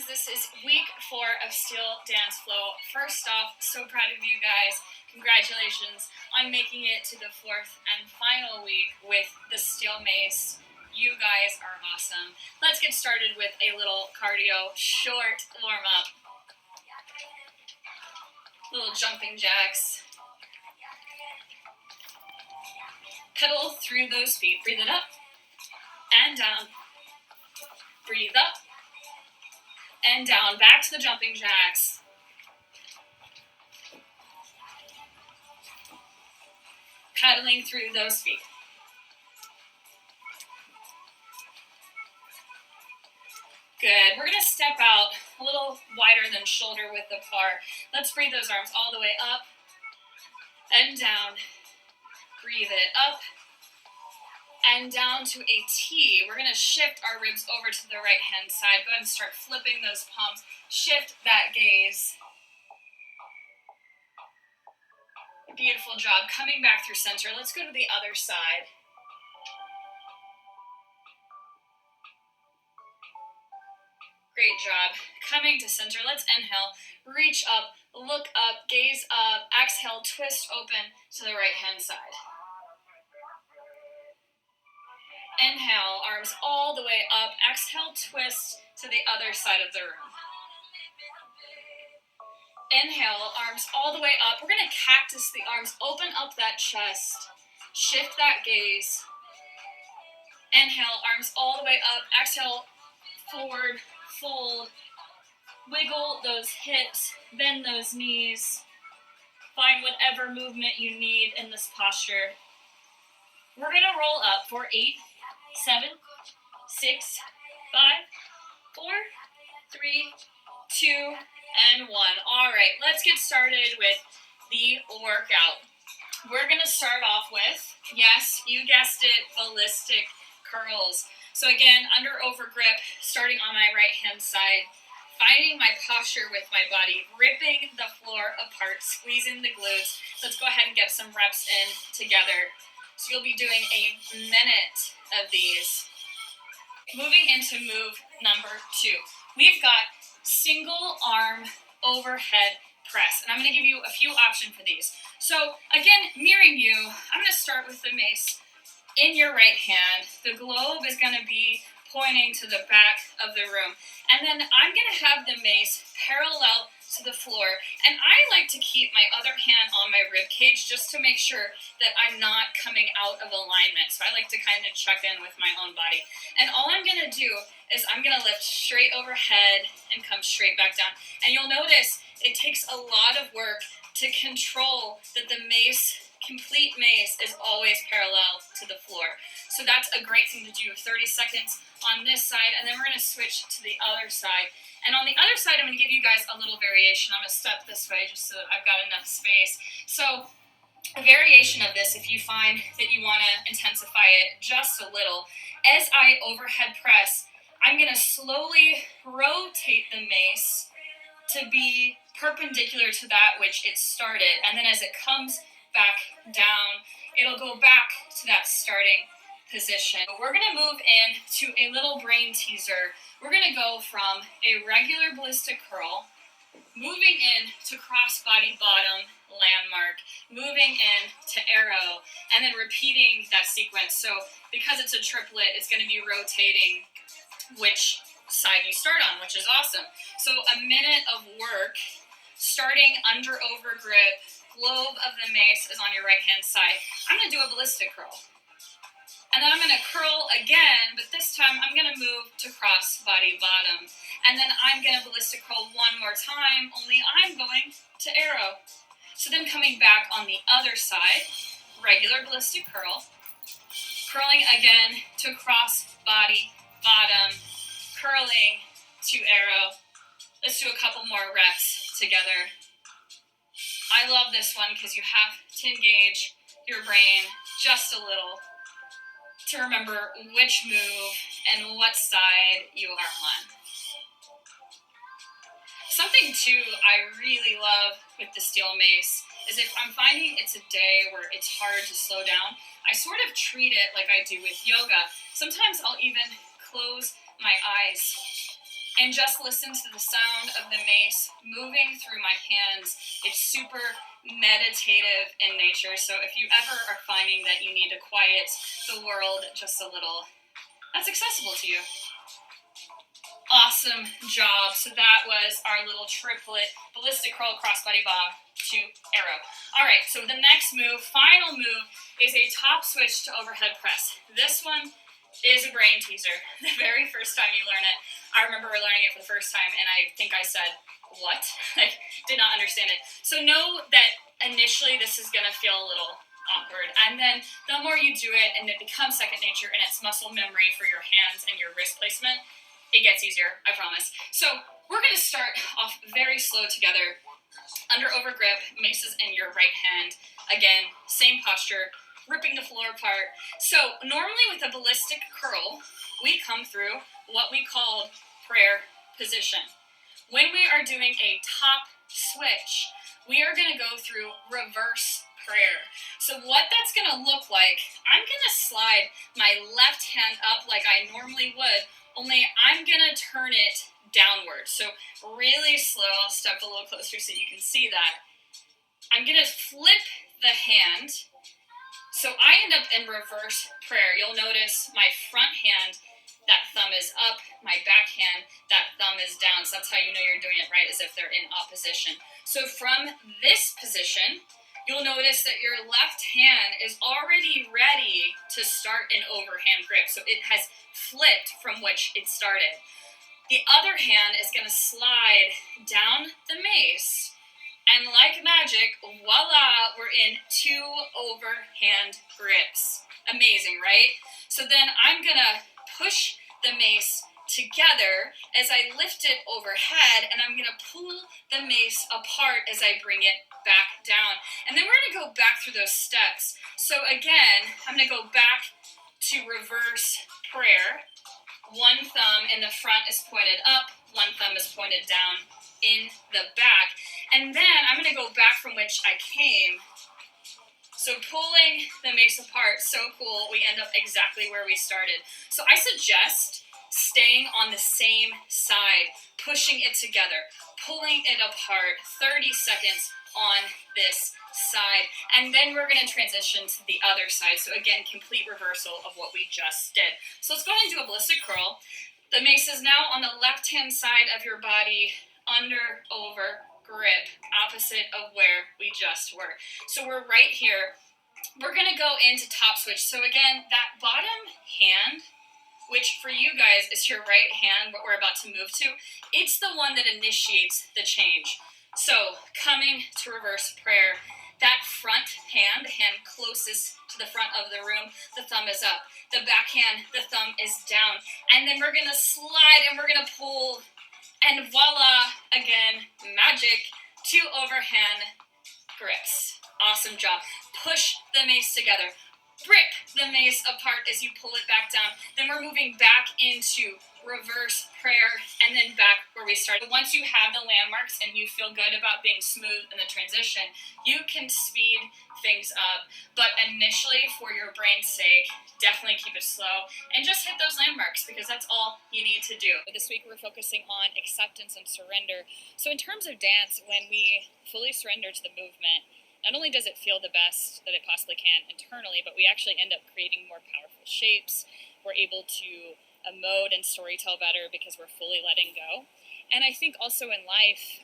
friends, this is week 4 of Steel Dance Flow. First off, so proud of you guys. Congratulations on making it to the 4th and final week with the Steel Mace. You guys are awesome. Let's get started with a little cardio, short warm-up. Little jumping jacks. Pedal through those feet. Breathe it up and down. Breathe up and down. Back to the jumping jacks. Paddling through those feet. Good. We're going to step out a little wider than shoulder width apart. Let's breathe those arms all the way up and down. Breathe it up and down to a T. We're going to shift our ribs over to the right hand side. Go ahead and start flipping those palms. Shift that gaze. Beautiful job. Coming back through center. Let's go to the other side. Great job. Coming to center. Let's inhale. Reach up. Look up. Gaze up. Exhale. Twist open to the right hand side. Inhale, arms all the way up. Exhale, twist to the other side of the room. Inhale, arms all the way up. We're going to cactus the arms. Open up that chest. Shift that gaze. Inhale, arms all the way up. Exhale, forward, fold. Wiggle those hips. Bend those knees. Find whatever movement you need in this posture. We're going to roll up for 8, 7, 6, 5, 4, 3, 2, and 1. All right, let's get started with the workout. We're going to start off with, yes, you guessed it, ballistic curls. So again, under over grip, starting on my right hand side, finding my posture with my body, ripping the floor apart, squeezing the glutes. Let's go ahead and get some reps in together. So you'll be doing a minute of these. Moving into move number 2. We've got single arm overhead press. And I'm going to give you a few options for these. So again, mirroring you, I'm going to start with the mace in your right hand. The globe is going to be pointing to the back of the room. And then I'm going to have the mace parallel to the floor. And I like to keep my other hand on my rib cage just to make sure that I'm not coming out of alignment. So I like to kind of check in with my own body. And all I'm going to do is I'm going to lift straight overhead and come straight back down. And you'll notice it takes a lot of work to control that the mace, complete mace, is always parallel to the floor. So that's a great thing to do. 30 seconds on this side, and then we're going to switch to the other side. And on the other side, I'm going to give you guys a little variation. I'm going to step this way just so that I've got enough space. So a variation of this, if you find that you want to intensify it just a little, as I overhead press, I'm going to slowly rotate the mace to be perpendicular to that which it started. And then as it comes back down, it'll go back to that starting position. We're going to move in to a little brain teaser. We're going to go from a regular ballistic curl, moving in to cross-body bottom landmark, moving in to arrow, and then repeating that sequence. So because it's a triplet, it's going to be rotating which side you start on, which is awesome. So a minute of work, starting under over grip, globe of the mace is on your right hand side. I'm going to do a ballistic curl. And then I'm going to curl again, but this time I'm going to move to cross body bottom. And then I'm going to ballistic curl one more time, only I'm going to arrow. So then coming back on the other side, regular ballistic curl, curling again to cross body bottom, curling to arrow. Let's do a couple more reps together. I love this one because you have to engage your brain just a little to remember which move and what side you are on. Something too I really love with the steel mace is if I'm finding it's a day where it's hard to slow down, I sort of treat it like I do with yoga. Sometimes I'll even close my eyes and just listen to the sound of the mace moving through my hands. It's super meditative in nature, so if you ever are finding that you need to quiet the world just a little, that's accessible to you. Awesome job. So that was our little triplet ballistic curl crossbody bob to arrow. All right, so the next move, final move, is a top switch to overhead press. This one is a brain teaser. The very first time you learn it, I remember learning it for the first time, and I think I said, what? I did not understand it. So know that initially this is going to feel a little awkward, and then the more you do it and it becomes second nature and it's muscle memory for your hands and your wrist placement, it gets easier, I promise. So we're going to start off very slow together. Under over grip, maces in your right hand. Again, same posture, ripping the floor apart. So normally with a ballistic curl, we come through what we call prayer position. When we are doing a top switch, we are going to go through reverse prayer. So what that's going to look like, I'm going to slide my left hand up like I normally would, only I'm going to turn it downward. So really slow. I'll step a little closer so you can see that. I'm going to flip the hand. So I end up in reverse prayer. You'll notice my front hand, that thumb is up. My back hand, that thumb is down. So that's how you know you're doing it right, as if they're in opposition. So from this position, you'll notice that your left hand is already ready to start an overhand grip. So it has flipped from which it started. The other hand is going to slide down the mace, and like magic, voila, we're in 2 overhand grips. Amazing, right? So then I'm going to push the mace together as I lift it overhead, and I'm going to pull the mace apart as I bring it back down. And then we're going to go back through those steps. So again, I'm going to go back to reverse prayer. One thumb in the front is pointed up, one thumb is pointed down in the back. And then I'm going to go back from which I came. So pulling the mace apart, so cool, we end up exactly where we started. So I suggest staying on the same side, pushing it together, pulling it apart, 30 seconds on this side, and then we're going to transition to the other side. So again, complete reversal of what we just did. So let's go ahead and do a ballistic curl. The mace is now on the left-hand side of your body, under, over, grip, opposite of where we just were. So we're right here. We're going to go into top switch. So again, that bottom hand, which for you guys is your right hand, what we're about to move to, it's the one that initiates the change. So coming to reverse prayer, that front hand, the hand closest to the front of the room, the thumb is up. The back hand, the thumb is down. And then we're going to slide and we're going to pull. And voila, again, magic, 2 overhand grips. Awesome job. Push the mace together. Rip the mace apart as you pull it back down. Then we're moving back into reverse prayer and then back where we started. Once you have the landmarks and you feel good about being smooth in the transition, you can speed things up. But initially, for your brain's sake, definitely keep it slow and just hit those landmarks because that's all you need to do. This week we're focusing on acceptance and surrender. So in terms of dance, when we fully surrender to the movement, not only does it feel the best that it possibly can internally, but we actually end up creating more powerful shapes. We're able to emote and storytell better because we're fully letting go. And I think also in life,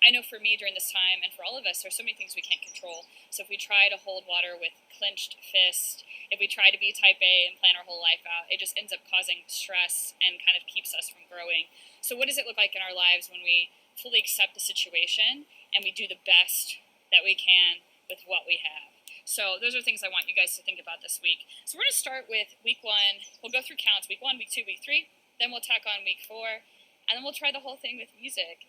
I know for me during this time and for all of us, there's so many things we can't control. So if we try to hold water with clenched fist, if we try to be type A and plan our whole life out, it just ends up causing stress and kind of keeps us from growing. So what does it look like in our lives when we fully accept the situation and we do the best that we can with what we have? So those are things I want you guys to think about this week. So we're going to start with week 1. We'll go through counts, week 1, week 2, week 3. Then we'll tack on week 4. And then we'll try the whole thing with music.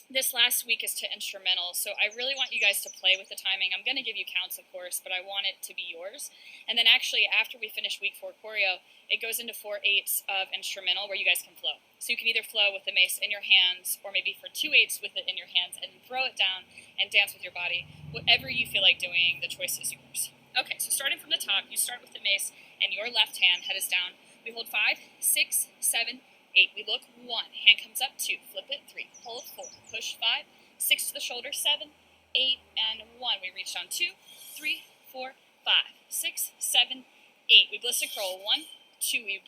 This last week is to instrumental, so I really want you guys to play with the timing. I'm going to give you counts, of course, but I want it to be yours. And then actually, after we finish week 4 choreo, it goes into 4/8 of instrumental where you guys can flow. So you can either flow with the mace in your hands, or maybe for 2/8 with it in your hands, and throw it down and dance with your body. Whatever you feel like doing, the choice is yours. Okay, so starting from the top, you start with the mace, and your left hand, head is down. We hold 5, 6, 7, 8, we look, 1, hand comes up, 2, flip it, 3, hold, 4, push, 5, 6 to the shoulder, 7, 8, and 1. We reach down, 2, 3, 4, 5, 6, 7, 8. We ballistic curl, 1, 2, we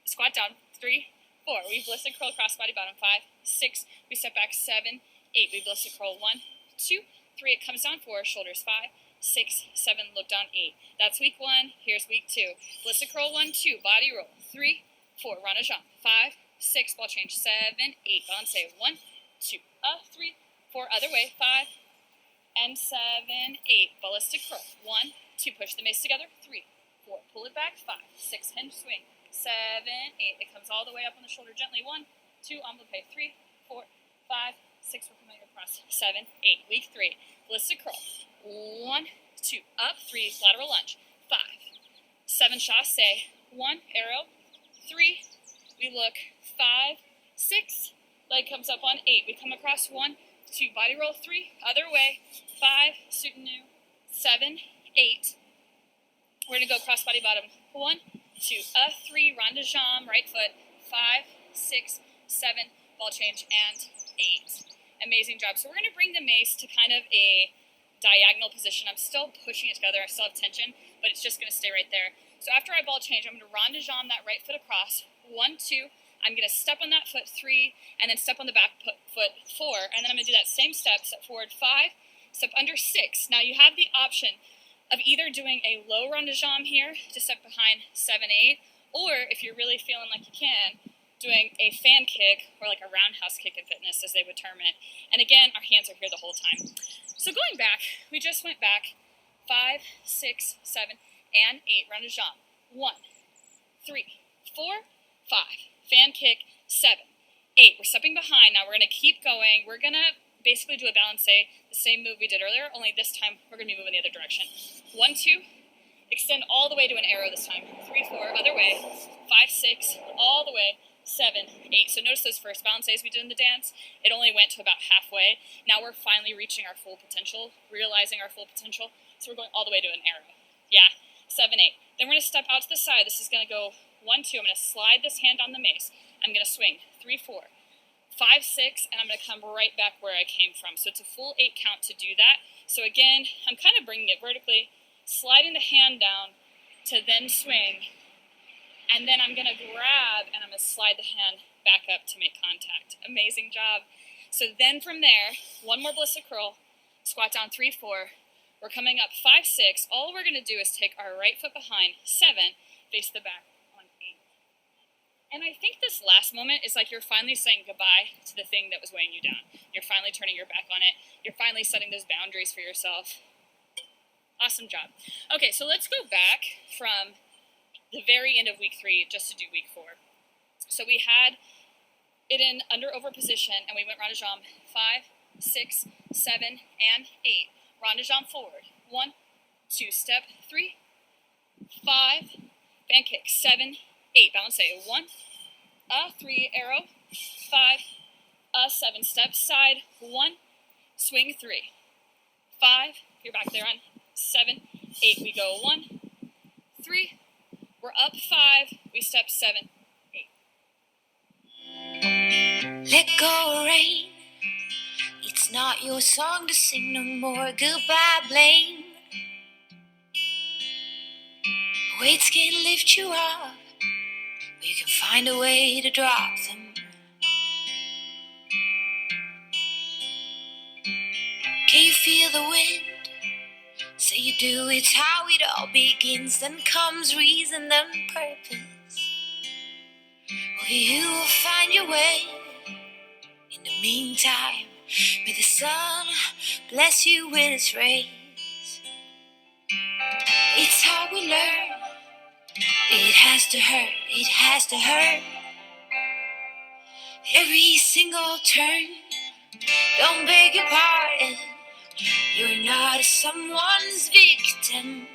squat down, 3, 4. We ballistic curl across body bottom, 5, 6. We step back, 7, 8. We ballistic curl, 1, 2, 3. It comes down, 4, shoulders, 5, 6, 7, look down, 8. That's week 1. Here's week 2. Ballistic curl, 1, 2. Body roll, 3, 4. Run a jump, 5, 6. Ball change, 7, 8. Balance, 1, 2. 3, 4. Other way, 5, and 7, 8. Ballistic curl, 1, 2. Push the mace together, 3, 4. Pull it back, 5, 6. Hinge swing, 7, 8. It comes all the way up on the shoulder gently. 1, 2. Envelope, 3, 4, 5, 6. We're coming across, 7, 8. Week 3. Ballistic curl, 1, 2. Up, 3. Lateral lunge, 5, 7. Chasse, 1. Arrow, 3. We look, 5, 6. Leg comes up on 8. We come across, 1, 2. Body roll, 3. Other way, 5. Soutenu, 7, 8. We're going to go cross body bottom, 1, 2. 3. Rond de jambe, right foot, 5, 6, 7. Ball change, and 8. Amazing job. So we're going to bring the mace to kind of a diagonal position. I'm still pushing it together. I still have tension, but it's just going to stay right there. So after I ball change, I'm going to rond de jambe that right foot across, 1, 2. I'm going to step on that foot, 3, and then step on the back foot, 4, and then I'm going to do that same step forward, 5, step under, 6. Now you have the option of either doing a low rond de jambe here to step behind 7, 8, or if you're really feeling like you can, doing a fan kick or like a roundhouse kick in fitness, as they would term it. And again, our hands are here the whole time. So going back, we just went back 5, 6, 7, and 8. Rond de jambe. 1, 3, 4, 5. Fan kick, 7, 8. We're stepping behind. Now we're going to keep going. We're going to basically do a balance, the same move we did earlier, only this time we're going to be moving the other direction. 1, 2. Extend all the way to an arrow this time. 3, 4. Other way. 5, 6. All the way. 7, 8. So notice those first balances we did in the dance. It only went to about halfway. Now we're finally reaching our full potential, realizing our full potential. So we're going all the way to an arrow. Yeah, 7, 8. Then we're going to step out to the side. This is going to go 1, 2. I'm going to slide this hand on the mace. I'm going to swing 3, 4, 5, 6, and I'm going to come right back where I came from. So it's a full 8 count to do that. So again, I'm kind of bringing it vertically, sliding the hand down to then swing. And then I'm going to grab and I'm going to slide the hand back up to make contact. Amazing job. So then from there, 1 more ballistic curl, squat down 3, 4. We're coming up 5, 6. All we're going to do is take our right foot behind, 7, face the back on 8. And I think this last moment is like you're finally saying goodbye to the thing that was weighing you down. You're finally turning your back on it. You're finally setting those boundaries for yourself. Awesome job. Okay, so let's go back from the very end of week 3 just to do week 4. So we had it in under over position and we went rond de jambe 5, 6, 7, and 8. Rond de jambe forward. 1, 2, step 3, 5, fan kick 7, 8. Balance 1, 3, arrow 5, 7, step side 1, swing 3, 5. You're back there on 7, 8. We go 1, 3. We're up 5, we step 7, 8. Let go, rain. It's not your song to sing no more. Goodbye, blame. Weights can lift you up, but you can find a way to drop them. Can you feel the wind? Say you do, it's how it all begins. Then comes reason, then purpose. Well, you will find your way. In the meantime, may the sun bless you with its rays. It's how we learn. It has to hurt, it has to hurt. Every single turn, don't beg your pardon. You're not someone's victim.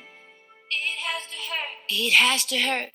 It has to hurt, it has to hurt.